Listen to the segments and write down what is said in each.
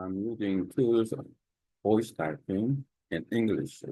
I'm using tools of voice typing in English.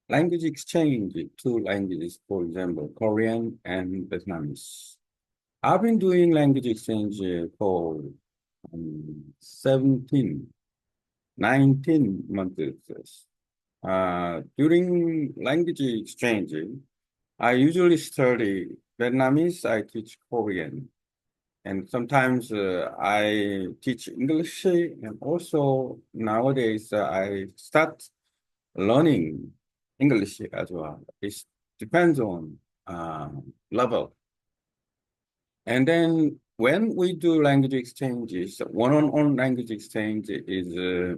Language exchange, two languages, for example, Korean and Vietnamese. I've been doing language exchange for 17, 19 months. During language exchange, I usually study Vietnamese, I teach Korean. And sometimes I teach English, and also nowadays I start learning English as well. It depends on level. And then when we do language exchanges, one-on-one language exchange is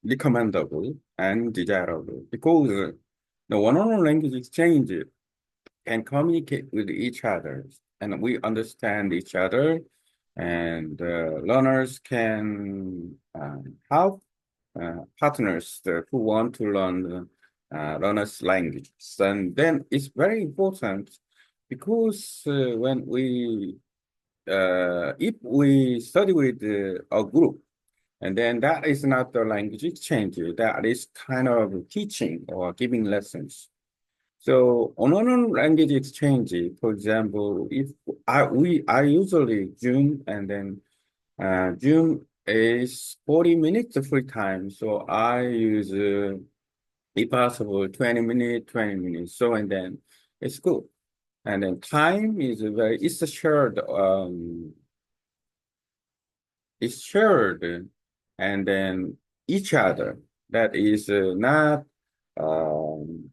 recommendable and desirable because the one-on-one language exchange can communicate with each other and we understand each other and learners can help partners who want to learn learners languages. And then it's very important because when we if we study with a group, and then that is not the language exchange, that is kind of teaching or giving lessons. So on language exchange, for example, if I usually June and then June is 40 minutes of free time. So I use if possible 20 minutes, 20 minutes. So and then it's good. And then time is it's a it's shared and then each other. That is not um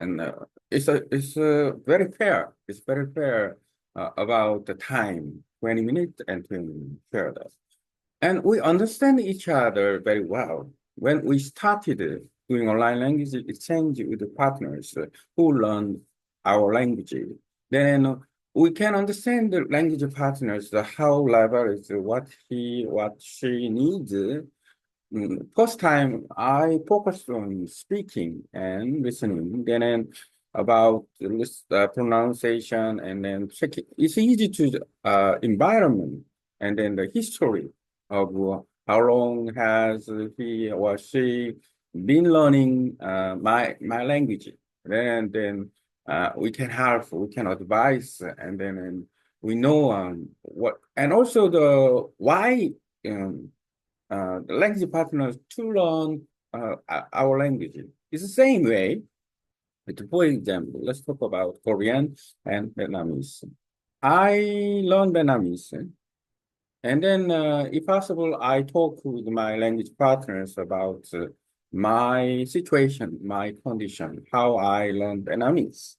and it's very fair. It's very fair about the time, 20 minutes and 20 minutes shared. And we understand each other very well. When we started doing online language exchange with the partners who learn our language, then we can understand the language partners, how level is what she needs. First time I focused on speaking and listening, then about this pronunciation and then check it. It's easy to environment and then the history of how long has he or she been learning my language. Then we can help, we can advise, and then we know what and also the why. The language partners to learn our language. It's the same way. For example, let's talk about Korean and Vietnamese. I learn Vietnamese, and then, if possible, I talk with my language partners about my situation, my condition, how I learn Vietnamese,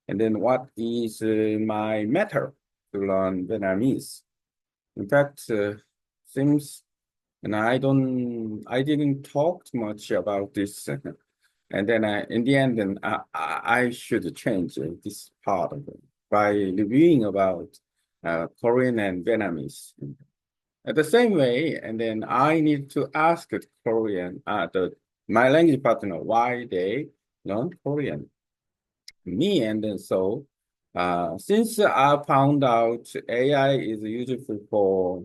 and then what is my method to learn Vietnamese. In fact, seems and I didn't talk much about this. And then in the end, then I should change this part of it by reviewing about Korean and Vietnamese. At the same way, and then I need to ask Korean, my language partner, why they learn Korean. Me, and then so since I found out AI is useful for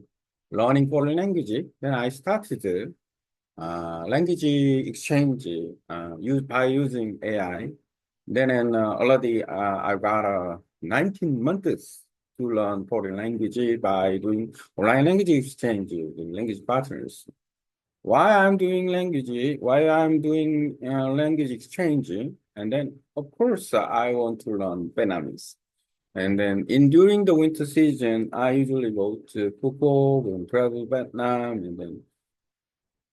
learning foreign language, then I started language exchange by using AI. Then and already I got 19 months to learn foreign language by doing online language exchange with language partners. Why I'm doing language exchange, and then of course I want to learn Vietnamese. And then in during the winter season, I usually go to Phuoc and travel Vietnam, and then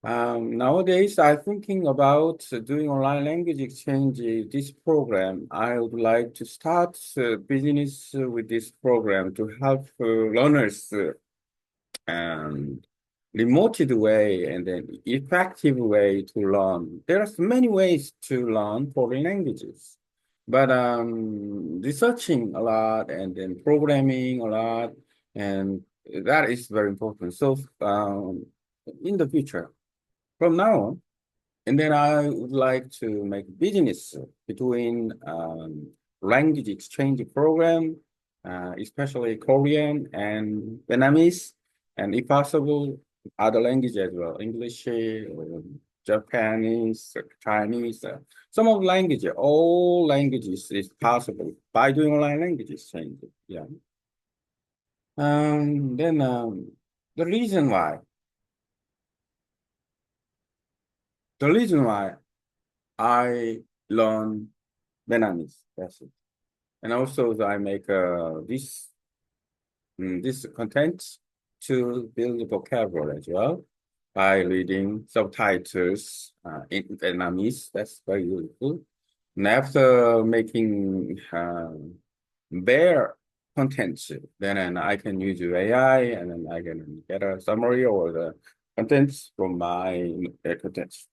nowadays, I'm thinking about doing online language exchange. This program, I would like to start business with this program to help learners and remoted way and then effective way to learn. There are many ways to learn foreign languages, but researching a lot and then programming a lot, and that is very important. So in the future. From now on, and then I would like to make business between language exchange program, especially Korean and Vietnamese. and if possible, other language as well, English, Japanese, Chinese, some of language, all languages is possible by doing online language exchange. Yeah. Then the reason why, the reason why I learn Vietnamese, that's it. And also I make this content to build vocabulary as well by reading subtitles in Vietnamese. That's very useful. And after making bare content, then I can use AI and then I can get a summary or the contents from my contents.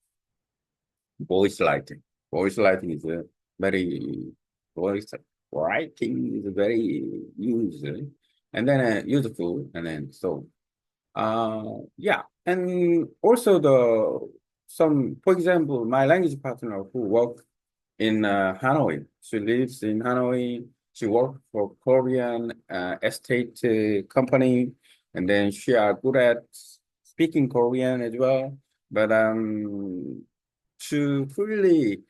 Voice writing. Voice writing is a very voice writing is very useful and then useful and then so yeah, and also the some, for example, my language partner who work in Hanoi. She lives in Hanoi. She worked for Korean estate company, and then she are good at speaking Korean as well. But to really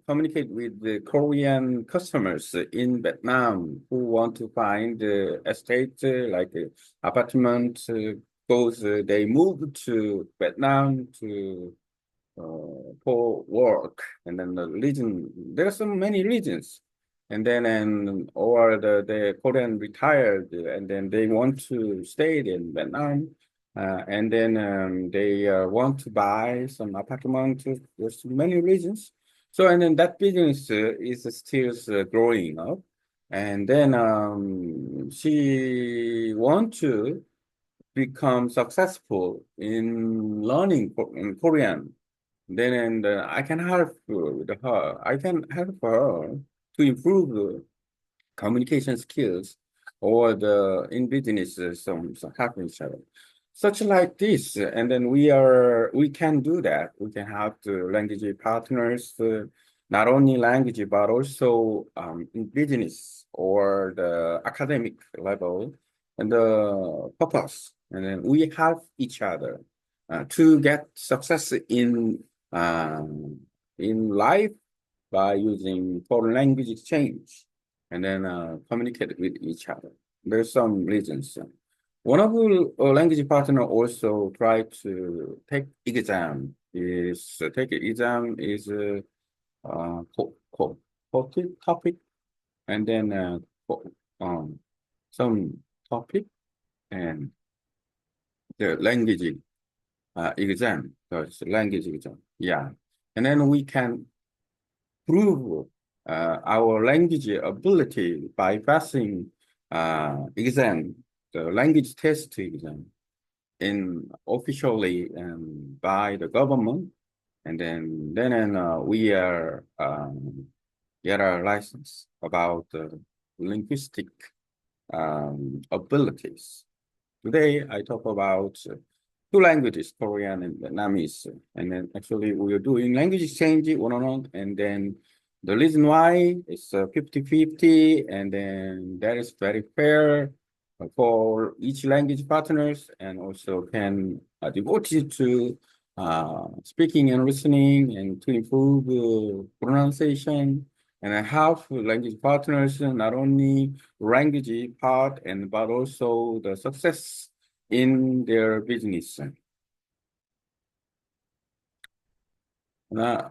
communicate with the Korean customers in Vietnam who want to find estate like apartment, because they moved to Vietnam to for work, and then the region. There are so many regions, and then or the Korean retired, and then they want to stay in Vietnam, and then they want to buy some apartment. There's many reasons. So and then that business is still growing up, and then she want to become successful in learning in Korean, then and I can help with her. I can help her to improve the communication skills or the in business some happen each other. Such like this, and then we can do that. We can have the language partners, not only language but also in business or the academic level, and the purpose. And then we help each other to get success in life by using foreign language exchange and then communicate with each other. There's some reasons. One of the language partner also try to take exam is take exam is topic and then um, some topic and the language exam. So it's language exam. Yeah, and then we can prove our language ability by passing exam, the language test exam, in officially by the government, and then we are get a license about linguistic abilities. Today, I talk about two languages, Korean and Vietnamese. And then actually we are doing language exchange one on one. And then the reason why it's 50-50, and then that is very fair for each language partners, and also can devote it to speaking and listening and to improve pronunciation. And I have language partners, not only language part, and but also the success in their business. Now,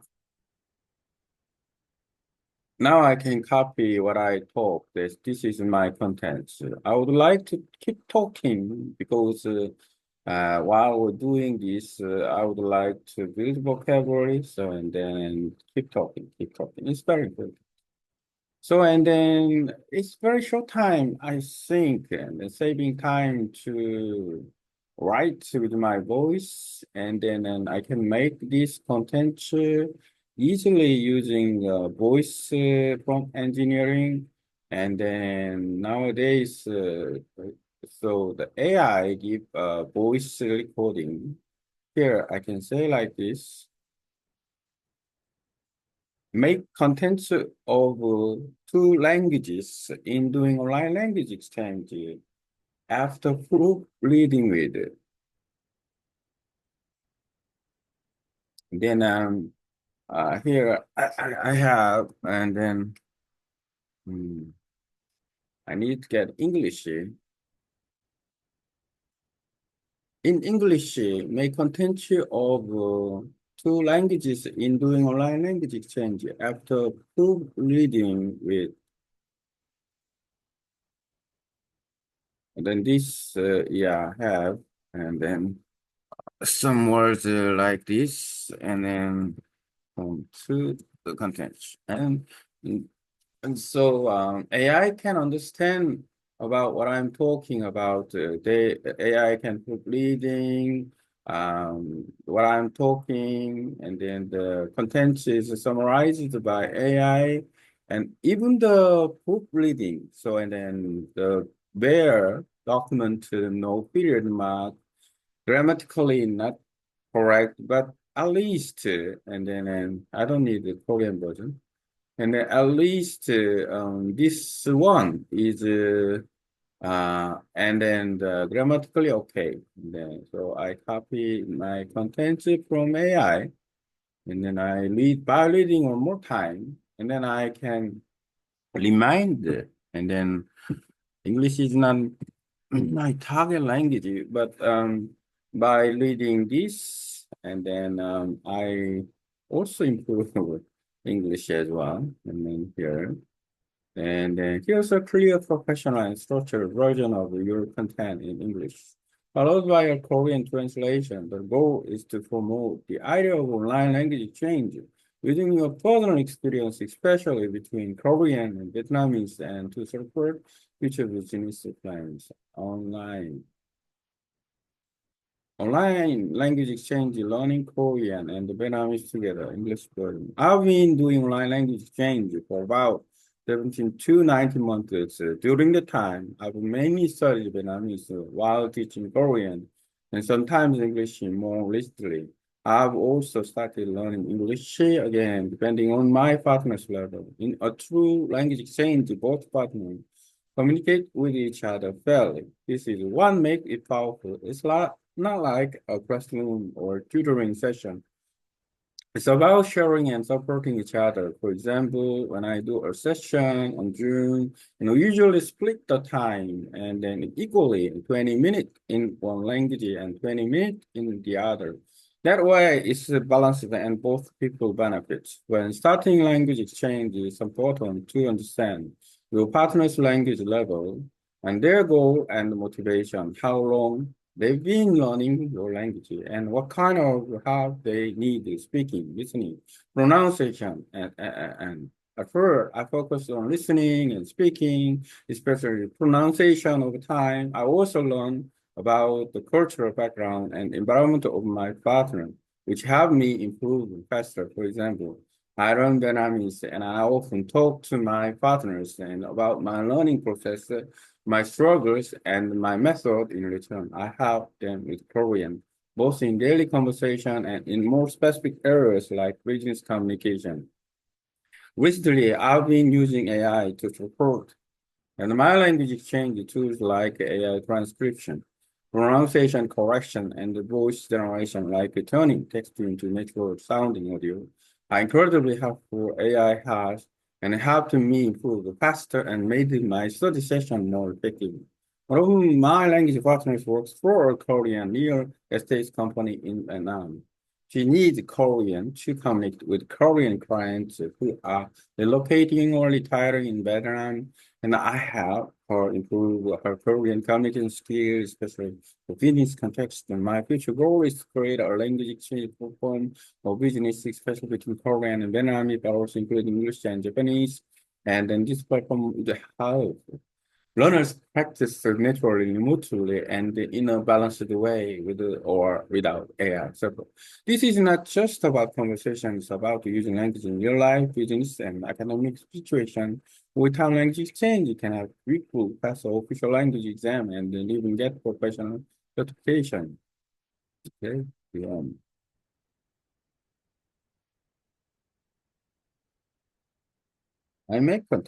now I can copy what I talk. This is my content. I would like to keep talking because while we're doing this, I would like to build vocabulary. So and then keep talking, keep talking. It's very good. So and then it's very short time, I think, and saving time to write with my voice, and then and I can make this content easily using voice prompt engineering, and then nowadays, so the AI give voice recording. Here I can say like this. Make contents of two languages in doing online language exchange. after proof reading with it. Then here I have, and then hmm, I need to get English. In English, may content of two languages in doing online language exchange after proof reading with. And then this, yeah, have, and then some words like this, and then to the content. Mm, and so AI can understand about what I'm talking about. AI can put reading, what I'm talking, and then the content is summarized by AI, and even the proof reading. So, and then the where document no period mark, grammatically not correct, but at least, and then and I don't need the Korean version. And then at least this one is and then grammatically okay. And then, so I copy my content from AI, and then I read by reading one more time, and then I can remind. And then English is not my target language, but by reading this, and then I also improve English as well. And then here. And then here's a clear, professional, and structured version of your content in English, followed by a Korean translation. The goal is to promote the idea of online language exchange using your personal experience, especially between Korean and Vietnamese, and to support future business plans online. Online language exchange, learning Korean and Vietnamese together, English learning. I've been doing online language exchange for about 17 to 19 months. During the time, I've mainly studied Vietnamese while teaching Korean and sometimes English more recently. I've also started learning English again, depending on my partner's level. In a true language exchange, both partners communicate with each other fairly. This is what makes it powerful. It's not like a classroom or tutoring session. It's about sharing and supporting each other. For example, when I do a session on Zoom, usually split the time and then equally 20 minutes in one language and 20 minutes in the other. That way, it's balanced and both people benefit. When starting language exchange, it's important to understand your partner's language level and their goal and motivation, how long they've been learning your language and what kind of help they need speaking, listening, pronunciation, and at first, I focus on listening and speaking, especially pronunciation over time. I also learn about the cultural background and environment of my partner, which help me improve faster. For example, I learn Vietnamese and I often talk to my partners and about my learning process, my struggles, and my method in return. I help them with Korean, both in daily conversation and in more specific areas like business communication. Recently, I've been using AI to support and my language exchange tools like AI transcription, pronunciation correction, and the voice generation like turning text into natural sounding audio are incredibly helpful. AI has and helped me improve faster and made my study session more effective. One of my language partners works for a Korean real estate company in Vietnam. She needs Korean to connect with Korean clients who are relocating or retiring in Vietnam, and I help her improve her Korean communication skills, especially for business context. And my future goal is to create a language exchange platform for business, especially between Korean and Vietnamese, but also including English and Japanese. And then this platform will help learners practice naturally, remotely, and in a balanced way with or without AI. So this is not just about conversation, it's about using language in real life, business, and academic situation. Without language exchange, you can have equal pass the official language exam and then even get professional certification. Okay. Yeah. I make content.